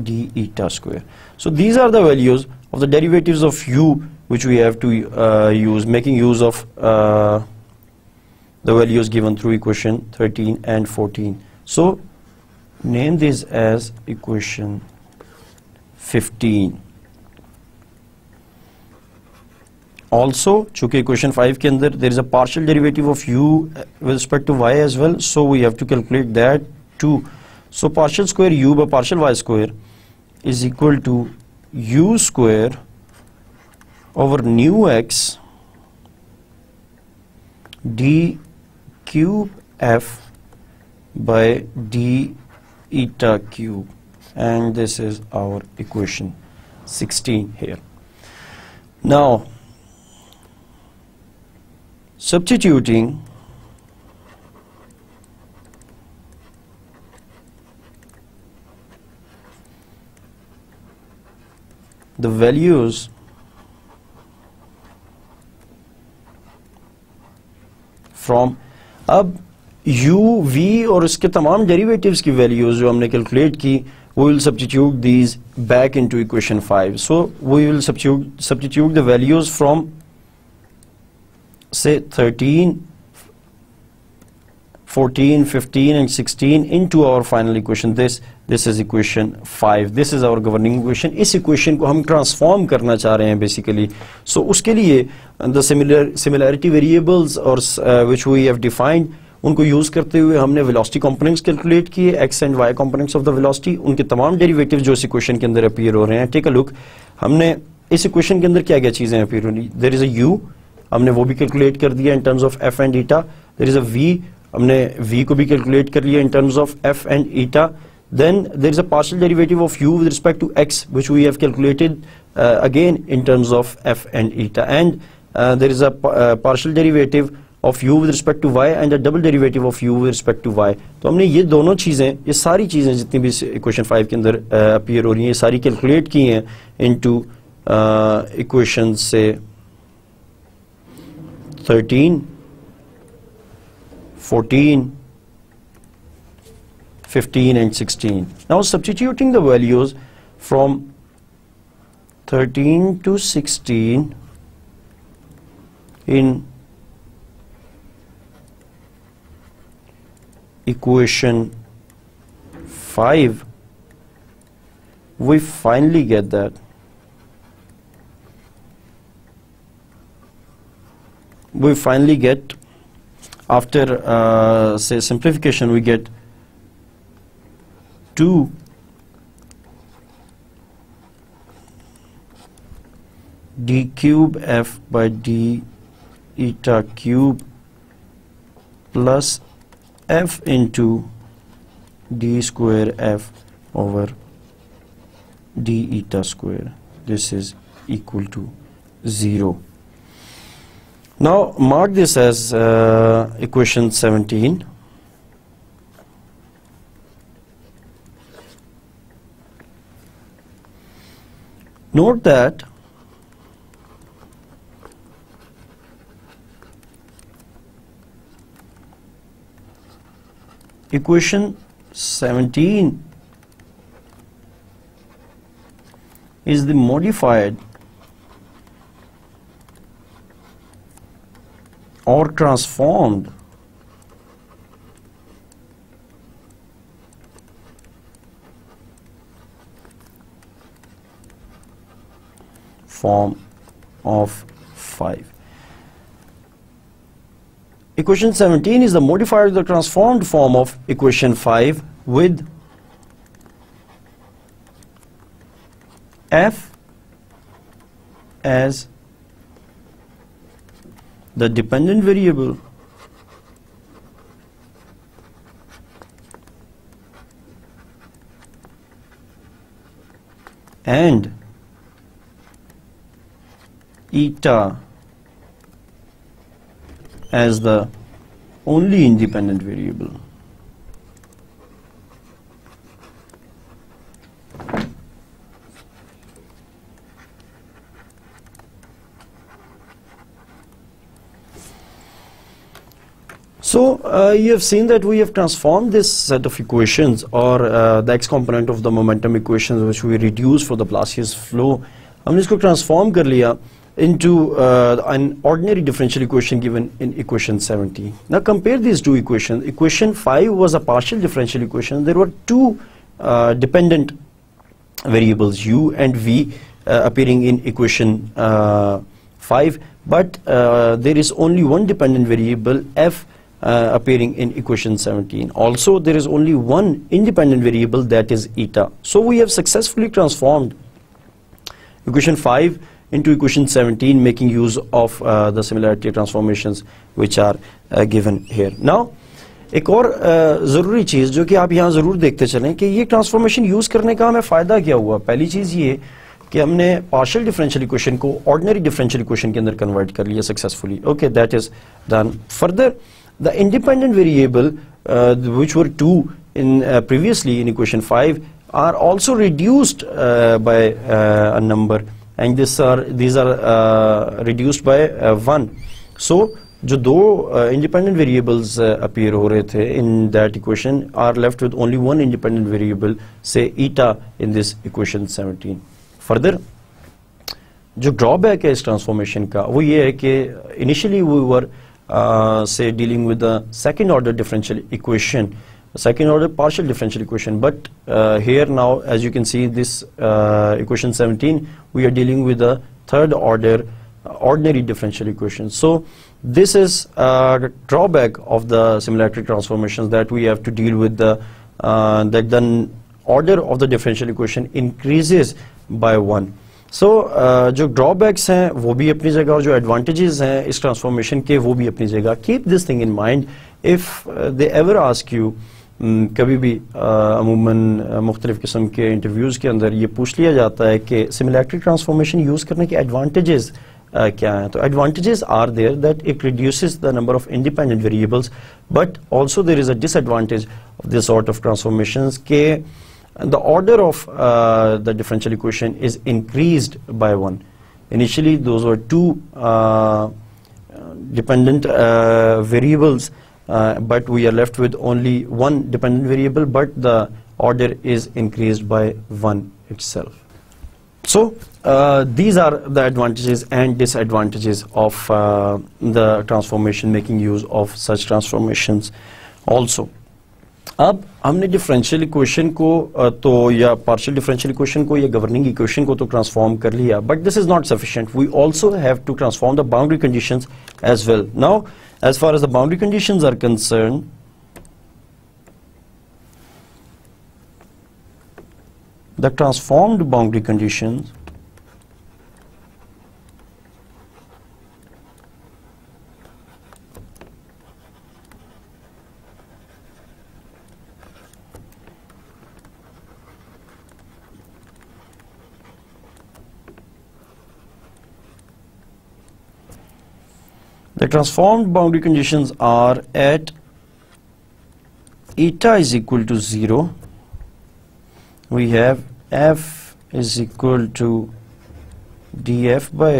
d eta square. So these are the values of the derivatives of u which we have to use, making use of the values given through equation 13 and 14. So name this as equation 15. Also, चूँकि equation 5 के अंदर there is a partial derivative of u with respect to y as well, so we have to calculate that too. So partial square u by partial y square is equal to u square over nu x d cube f by d eta cube, and this is our equation 16 here. Now substituting the values from अब u, v और इसके तमाम derivatives की values जो हमने calculate की, we will substitute these back into equation 5. So we will substitute the values from say 13, 14, 15 and 16 into our final equation. This is equation 5. This is our governing equation. इस equation को हम transform करना चाह रहे हैं basically. So उसके लिए the similarity variables or which we have defined, उनको यूज करते हुए हमने velocity components calculate किए, x and y components of the velocity, उनके तमाम derivatives जो इस equation के अंदर appear हो रहे हैं. Take a look. हमने इस equation के अंदर क्या क्या चीजें appear हो रही? There is a u, हमने वो भी calculate कर दिया in terms of f and eta. There is a v, हमने v को भी calculate कर लिया in terms of f and eta. Then there is a partial derivative of u with respect to x, which we have calculated again in terms of f and eta. And there is a partial derivative of u with respect to y and a double derivative of u with respect to y. तो हमने ये दोनों चीज़ें, ये सारी चीज़ें जितनी भी equation 5 के अंदर appear हो रही हैं, ये सारी calculate की हैं into equations से 13, 14, 15 and 16. Now substituting the values from 13 to 16 in equation 5, we finally get that after say simplification, we get 2 d cube f by d eta cube plus f into d square f over d eta square. This is equal to 0. Now mark this as equation 17. Note that equation 17 is the modified or transformed form of 5. Equation 17 is the modified or the transformed form of equation 5 with f as the dependent variable and eta as the only independent variable. So you have seen that we have transformed this set of equations, or the x component of the momentum equations which we reduced for the Laplacius flow. हमने इसको transform कर लिया into an ordinary differential equation given in equation 17. Now compare these two equations. Equation 5 was a partial differential equation. There were two dependent variables u and v appearing in equation 5, but there is only one dependent variable f appearing in equation 17. Also there is only one independent variable, that is eta. So we have successfully transformed equation 5 into equation 17, making use of the similarity transformations which are given here. Now एक और ज़रूरी चीज़ जो कि आप यहाँ ज़रूर देखते चलें कि ये ट्रांसफॉर्मेशन यूज़ करने का हमें फ़ायदा क्या हुआ। पहली चीज़ ये कि हमने पार्शियल डिफरेंशियल इक्वेशन को ऑर्डिनरी डिफरेंशियल इक्वेशन के अंदर कन्वर्ट कर लिया successfully. Okay, that is done. Further the independent variable which were two in previously in equation 5 are also reduced by a number, and these are reduced by 1. So जो दो independent variables appear हो रहे थे in that equation are left with only one independent variable, say eta, in this equation 17. Further, जो drawback है इस transformation का वो ये है कि initially we were say dealing with the second order differential equation, second order partial differential equation, but here now, as you can see, this equation 17, we are dealing with the third order ordinary differential equation. So this is the drawback of the similarity transformations, that we have to deal with the that the order of the differential equation increases by 1. So जो drawbacks हैं वो भी अपनी जगह, और जो advantages हैं इस transformation के वो भी अपनी जगह. Keep this thing in mind if they ever ask you, कभी भी अमूमन मुख्तलिफ किस्म के इंटरव्यूज़ के अंदर ये पूछ लिया जाता है कि सिमिलैरिटी ट्रांसफॉर्मेशन यूज़ करने के एडवांटेजेस क्या हैं, तो advantages are there that it reduces the number of independent variables, but also there is a disadvantage of this sort of transformations के the order of the differential equation is increased by 1. Initially those were two dependent variables, but we are left with only one dependent variable, but the order is increased by 1 itself. So these are the advantages and disadvantages of the transformation, making use of such transformations also. अब हमने differential equation को तो या partial differential equation को या governing equation को तो transform कर लिया, but this is not sufficient. We also have to transform the boundary conditions as well. Now as far as the boundary conditions are concern, the transformed boundary conditions the transformed boundary conditions are at eta is equal to 0. We have f is equal to df by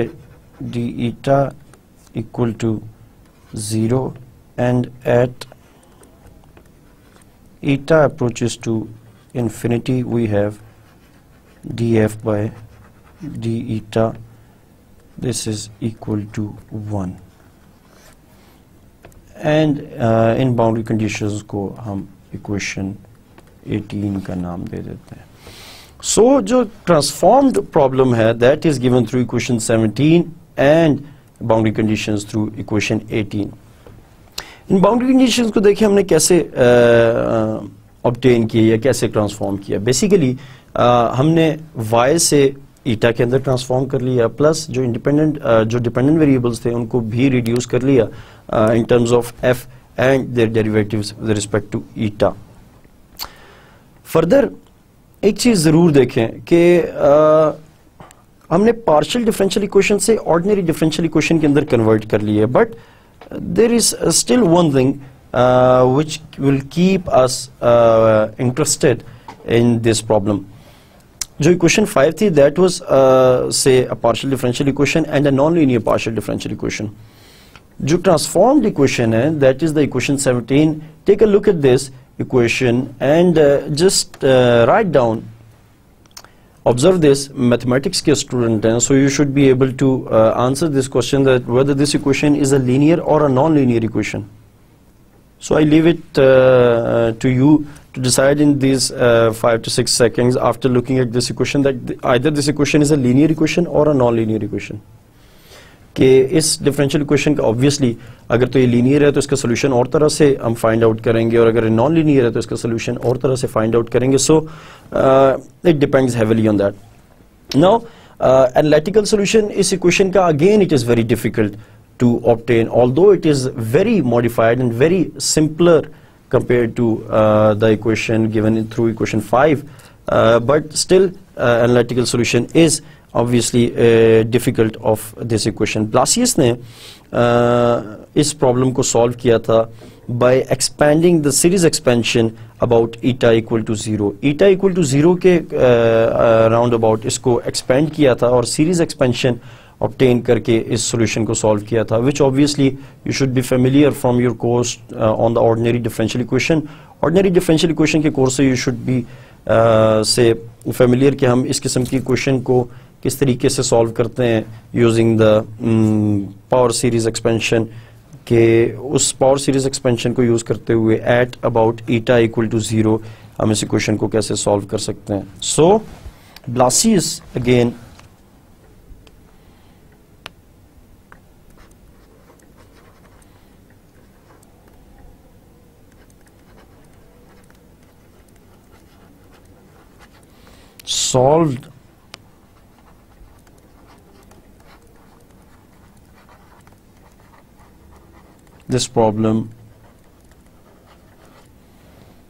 d eta equal to 0, and at eta approaches to infinity we have df by d eta, this is equal to 1. And in boundary conditions को हम equation 18 का नाम दे देते हैं. सो जो transformed problem है that is given through equation 17 and boundary conditions through equation 18. In boundary conditions को देखिए हमने कैसे ऑब्टेन किया या कैसे ट्रांसफॉर्म किया. बेसिकली हमने y से ईटा के अंदर ट्रांसफॉर्म कर लिया, प्लस जो डिपेंडेंट वेरिएबल्स थे उनको भी रिड्यूस कर लिया in terms of f and their derivatives with respect to eta. Further, एक चीज जरूर देखें कि हमने पार्शियल डिफरेंशियल इक्वेशन से ऑर्डिनरी डिफरेंशियल इक्वेशन के अंदर कन्वर्ट कर लिए, but there is still one thing which will keep us interested in this problem. जो equation 5 थी, that was say a partial differential equation and a non-linear partial differential equation. जो transformed equation है, that is the equation 17. Take a look at this equation and just write down. Observe this, mathematics के student हैं, so you should be able to answer this question that whether this equation is a linear or a non-linear equation. So I leave it to you to decide in these 5 to 6 seconds after looking at this equation that either this equation is a linear equation or a non-linear equation. कि इस differential equation का obviously अगर तो ये linear है तो इसका solution और तरह से हम find out करेंगे, और अगर non-linear है तो इसका solution और तरह से find out करेंगे. So it depends heavily on that. Now analytical solution इस equation का again it is very difficult to obtain, although it is very modified and very simpler compared to the equation given through equation 5, but still analytical solution is obviously difficult of this equation. Blasius ने इस problem को solve किया था by expanding the series expansion about eta equal to 0. Eta equal to 0 के round about इसको expand किया था और series expansion obtain करके इस solution को solve किया था, which obviously you should be familiar from your course on the ordinary differential equation. Ordinary differential equation के course से you should be say familiar कि हम इस किस्म की equation को किस तरीके से solve करते हैं using the power series expansion, के उस power series expansion को use करते हुए at about eta equal to 0 हम इस equation को कैसे solve कर सकते हैं. So Blasius again solved this problem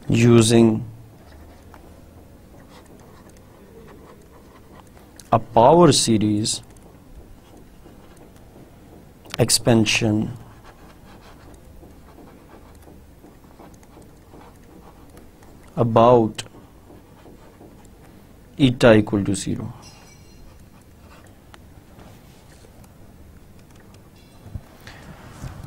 using a power series expansion about eta equal to 0.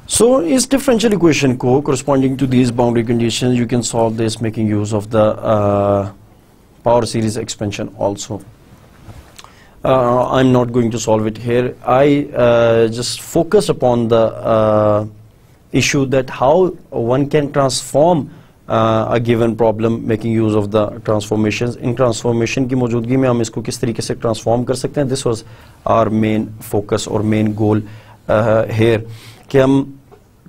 So is differential equation को corresponding to these boundary conditions you can solve this making use of the power series expansion also. I'm not going to solve it here. I just focus upon the issue that how one can transform a given problem making use of the transformations. In transformation की मौजूदगी में हम इसको किस तरीके से transform कर सकते हैं. This was our main focus or main goal here, कि हम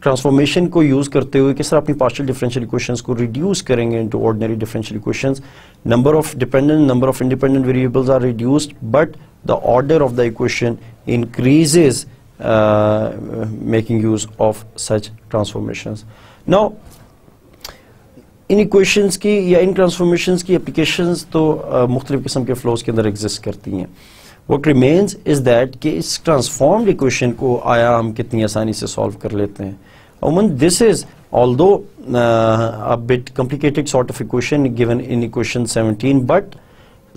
transformation को use करते हुए किस तरह अपनी partial differential equations को reduce करेंगे into ordinary differential equations. Number of dependent, number of independent variables are reduced, but the order of the equation increases making use of such transformations. Now in equations की या इन transformations की applications तो मुख्तलिफ किस्म के flows के अंदर exist करती हैं. व्हाट रिमेन्स इज दैट कि इस ट्रांसफॉर्म्ड इक्वेशन को आया हम कितनी आसानी से सॉल्व कर लेते हैं. अमूमन this is although a bit complicated sort of equation given in equation 17, but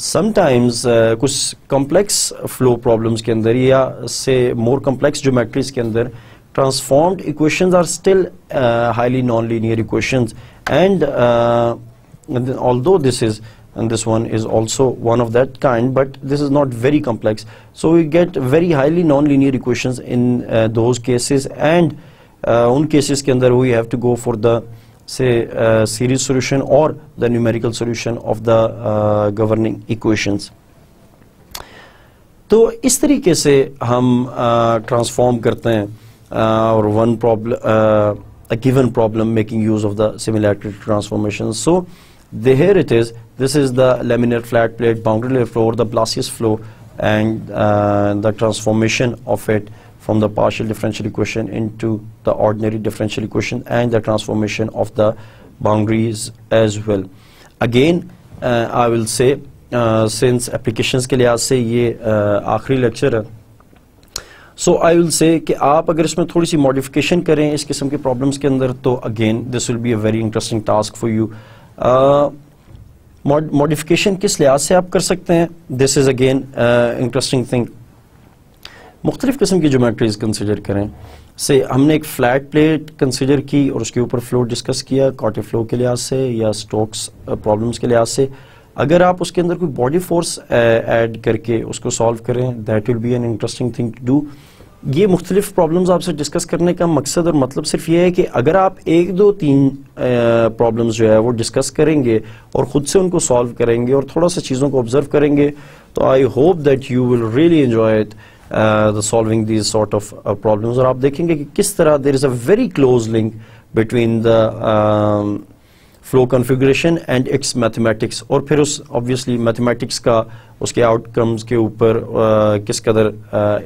sometimes कुछ कॉम्प्लेक्स फ्लो प्रॉब्लम्स के अंदर या से मोर कॉम्प्लेक्स ज्योमेट्रीज के अंदर transformed equations are still highly non-linear equations, and although this one is also one of that kind, but this is not very complex, so we get very highly non-linear equations in those cases, and उन cases के अंदर we have to go for the say series solution or the numerical solution of the governing equations. तो इस तरीके से हम transform करते हैं or one problem, a given problem making use of the similarity transformation. So here it is. This is the laminar flat plate boundary layer flow, or the Blasius flow, and the transformation of it from the partial differential equation into the ordinary differential equation, and the transformation of the boundaries as well. Again, I will say since applications के लिहाज से ये आखिरी lecture है, सो I will say कि आप अगर इसमें थोड़ी सी मॉडिफिकेशन करें इस किस्म के प्रॉब्लम्स के अंदर, तो again this will be a very interesting task for you. Modification किस लिहाज से आप कर सकते हैं, this is again interesting thing. मुख्तलिफ किस्म की ज्योमेट्रीज कंसिडर करें। से हमने एक फ्लैट प्लेट कंसिडर की और उसके ऊपर फ्लो डिस्कस किया कॉटे फ्लो के लिहाज से या स्टोक्स प्रॉब्लम्स के लिहाज से। अगर आप उसके अंदर कोई बॉडी फोर्स ऐड करके उसको सॉल्व करें, that will be an interesting thing to do. ये मुख्तलिफ प्रॉब्लम्स आपसे डिस्कस करने का मकसद और मतलब सिर्फ ये है कि अगर आप 1, 2, 3 प्रॉब्लम्स जो है वो डिस्कस करेंगे और ख़ुद से उनको सॉल्व करेंगे और थोड़ा सा चीज़ों को ऑब्जर्व करेंगे, तो I hope that you will really enjoy it solving these sort of problems. और आप देखेंगे कि किस तरह there is a very close link between the flow configuration and its mathematics, और फिर उस ऑब्वियसली मैथमेटिक्स का उसके आउटकम्स के ऊपर किस कदर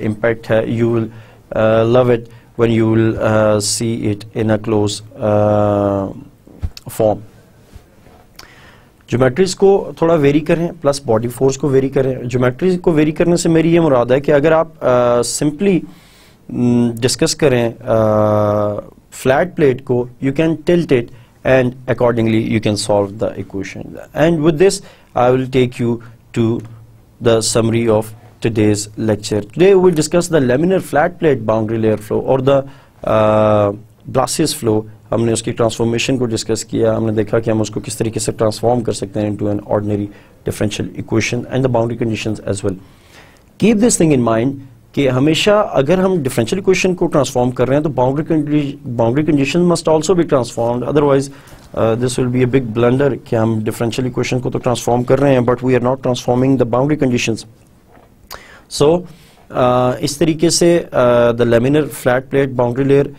इम्पैक्ट है। You will love it when you will see it in a close form. Geometries को थोड़ा वेरी करें, प्लस बॉडी फोर्स को वेरी करें। ज्योमेट्रीज को वेरी करने से मेरी ये मुराद है कि अगर आप सिंपली डिस्कस करें फ्लैट प्लेट को, you can tilt it and accordingly you can solve the equation. And with this I will take you to the summary of today's lecture. Today we will discuss the laminar flat plate boundary layer flow or the Blassis flow. हमने उसकी transformation को discuss किया, हमने देखा कि हम उसको किस तरीके से ट्रांसफॉर्म कर सकते हैं into an ordinary differential equation and the boundary conditions as well. Keep this thing in mind कि हमेशा अगर हम डिफरेंशियल इक्वेशन को ट्रांसफॉर्म कर रहे हैं तो boundary condition must also be transformed, otherwise this will be a big blunder कि हम डिफरेंशियल इक्वेशन को तो ट्रांसफॉर्म कर रहे हैं but we are not transforming the boundary conditions. So इस तरीके से the laminar flat plate boundary layer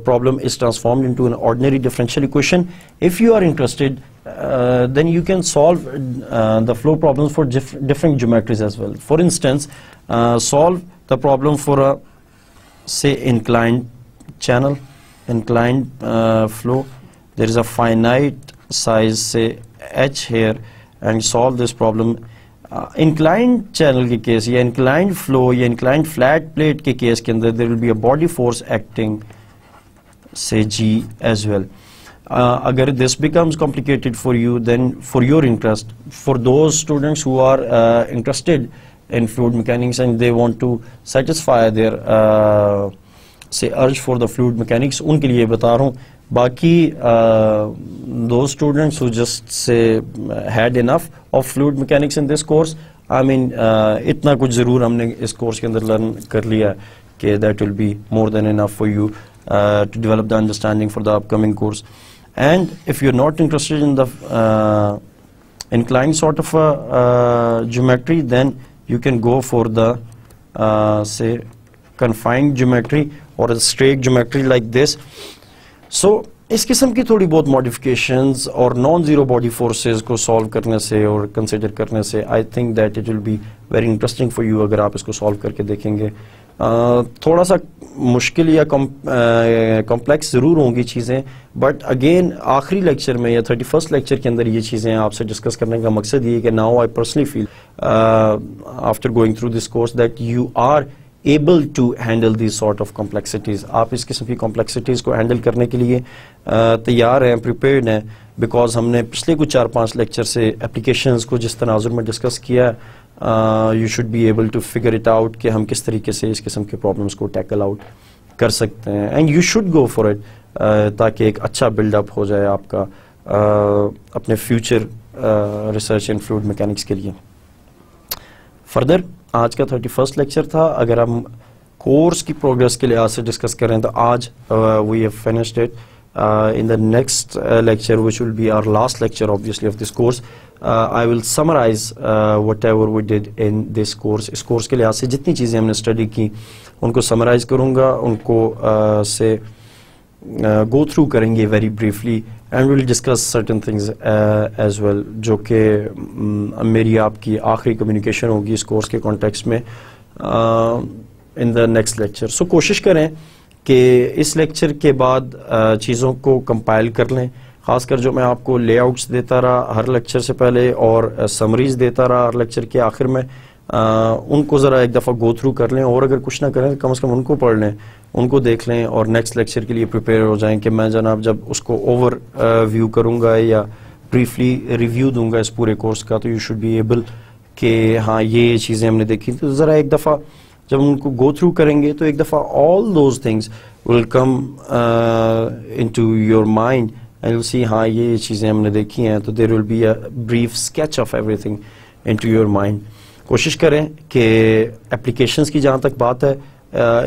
problem is transformed into an ordinary differential equation. If you are interested, then you can solve the flow problems for different geometries as well. For instance, solve the problem for a say inclined channel, inclined flow. There is a finite size say h here, and solve this problem. Inclined channel के case या inclined flow या inclined flat plate के case के अंदर there will be a body force acting से g as well. अगर this becomes complicated for you, then for your interest, for those students who are interested in fluid mechanics and they want to satisfy their say urge for the fluid mechanics, उनके लिए बता रहा हूँ. बाकी those students who just say had enough of fluid mechanics in this course, I mean इतना कुछ ज़रूर हमने इस कोर्स के अंदर लर्न कर लिया कि that will be more than enough for you to develop the understanding for the upcoming course. And if you're not interested in the inclined sort of geometry, then you can go for the say confined geometry or a straight geometry like this. So इस किस्म की थोड़ी बहुत modifications और non-zero body forces को solve करने से और consider करने से I think that it will be very interesting for you अगर आप इसको solve करके देखेंगे. थोड़ा सा मुश्किल या कॉम्प्लेक्स ज़रूर होंगी चीज़ें, बट अगेन आखिरी लेक्चर में या 31st लेक्चर के अंदर ये चीज़ें आपसे डिस्कस करने का मकसद ये है कि now I personally feel after going through this course that you are able to handle this sort of complexities. आप इस किस्म की कॉम्प्लेक्सिटीज़ को हैंडल करने के लिए तैयार हैं, प्रिपेयर्ड हैं, बिकॉज हमने पिछले कुछ 4-5 लेक्चर से एप्लीकेशंस को जिस तनाजुर में डिस्कस किया, you should be able to figure it out कि हम किस तरीके से इस किस्म के प्रॉब्लम्स को टैकल आउट कर सकते हैं. And you should go for it ताकि एक अच्छा बिल्डअप हो जाए आपका अपने फ्यूचर रिसर्च इन फ्लूइड मैकेनिक्स के लिए. फर्दर आज का 31st लेक्चर था. अगर हम कोर्स की प्रोग्रेस के लिहाज से डिस्कस करें तो आज we have finished it. In the next lecture, which will be our last lecture obviously of this course, I will summarize whatever we did in this course. इस कोर्स के लिहाज से जितनी चीज़ें हमने स्टडी की उनको समराइज करूँगा, उनको से go through करेंगे very briefly, and we will discuss certain things as well, जो कि मेरी आपकी आखिरी कम्युनिकेशन होगी इस कोर्स के कॉन्टेक्स्ट में in the next lecture. So कोशिश करें कि इस लेक्चर के बाद चीज़ों को कंपाइल कर लें खासकर जो मैं आपको लेआउट्स देता रहा हर लेक्चर से पहले और समरीज देता रहा हर लेक्चर के आखिर में, उनको ज़रा एक दफ़ा गो थ्रू कर लें, और अगर कुछ ना करें तो कम से कम उनको पढ़ लें, उनको देख लें और नेक्स्ट लेक्चर के लिए प्रिपेयर हो जाएं कि मैं जनाब जब उसको ओवर व्यू करूँगा या ब्रीफली रिव्यू दूंगा इस पूरे कोर्स का, तो यू शुड बी एबल कि हाँ ये चीज़ें हमने देखी। तो ज़रा एक दफ़ा जब उनको गो थ्रू करेंगे तो एक दफ़ा all those things will come into your mind and you see हाँ ये चीज़ें हमने देखी हैं, तो there will be a brief sketch of everything into your mind. कोशिश करें कि एप्लीकेशंस की जहाँ तक बात है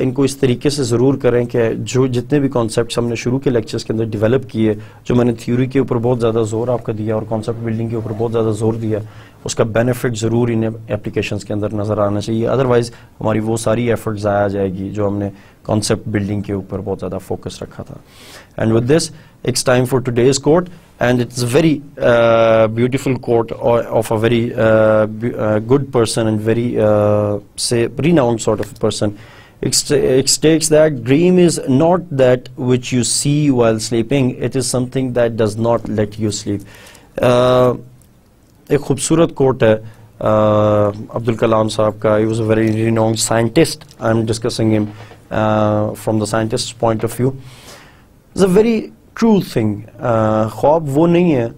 इनको इस तरीके से ज़रूर करें कि जो जितने भी कॉन्सेप्ट्स हमने शुरू के लेक्चर्स के अंदर डेवलप किए, जो मैंने थ्योरी के ऊपर बहुत ज़्यादा जोर आपका दिया और कॉन्सेप्ट बिल्डिंग के ऊपर बहुत ज़्यादा जोर दिया, उसका बेनिफिट ज़रूर इन एप्लीकेशंस के अंदर नज़र आना चाहिए। अदरवाइज़ हमारी वो सारी एफर्ट ज़ाया जाएगी जो हमने कॉन्सेप्ट बिल्डिंग के ऊपर बहुत ज़्यादा फोकस रखा था। And with this it's time for today's quote, and it's a very beautiful quote of a very good person and very say renowned sort of person. It states that dream is not that which you see while sleeping, it is something that does not let you sleep. एक खूबसूरत coat है अब्दुल कलाम साहब का. He was a very renowned scientist. I'm discussing him from the scientist's point of view. It's a very true thing. ख्वाब वो नहीं है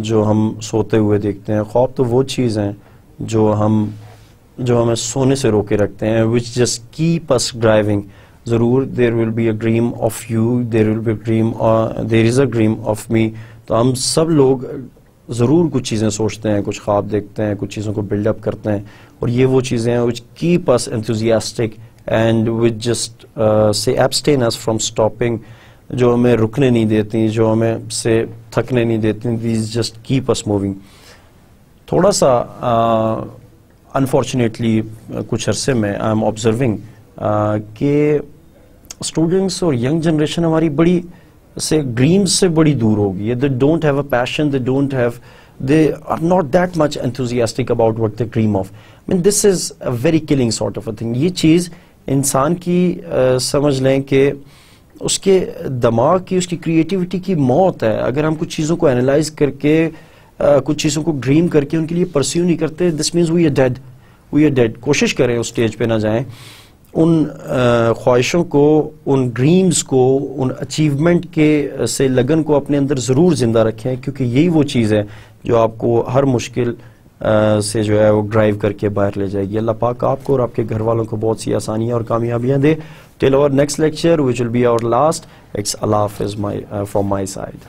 जो हम सोते हुए देखते हैं. ख्वाब तो वो चीज़ हैं जो हमें सोने से रोके रखते हैं. which just keep us driving. ज़रूर there will be a dream of you, there will be a dream, there is a dream of me. तो हम सब लोग ज़रूर कुछ चीज़ें सोचते हैं, कुछ ख्वाब देखते हैं, कुछ चीज़ों को बिल्डअप करते हैं, और ये वो चीज़ें हैं which keep us enthusiastic and which just say abstain us from stopping, जो हमें रुकने नहीं देती, जो हमें से थकने नहीं देती. These just keep us moving. थोड़ा सा अनफॉर्चुनेटली कुछ अरसे में आई एम ऑब्जर्विंग कि स्टूडेंट्स और यंग जनरेशन हमारी बड़ी से ड्रीम्स से बड़ी दूर होगी. They don't have a passion, they are not that much enthusiastic about what they dream of. I mean, this is a very killing sort of a thing. ये चीज़ इंसान की समझ लें कि उसके दिमाग की, उसकी क्रिएटिविटी की मौत है. अगर हम कुछ चीज़ों को एनालाइज करके कुछ चीज़ों को ड्रीम करके उनके लिए परस्यू नहीं करते, this means we are dead. कोशिश करें उस स्टेज पे ना जाएं. उन ख्वाहिशों को, उन ड्रीम्स को, उन अचीवमेंट के से लगन को अपने अंदर ज़रूर ज़िंदा रखें, क्योंकि यही वो चीज़ है जो आपको हर मुश्किल से जो है वो ड्राइव करके बाहर ले जाएगी. अल्लाह पाक आपको और आपके घर वालों को बहुत सी आसानियाँ और कामयाबियाँ दे. Till our next lecture, which will be our last, it's Allah Hafiz from my side.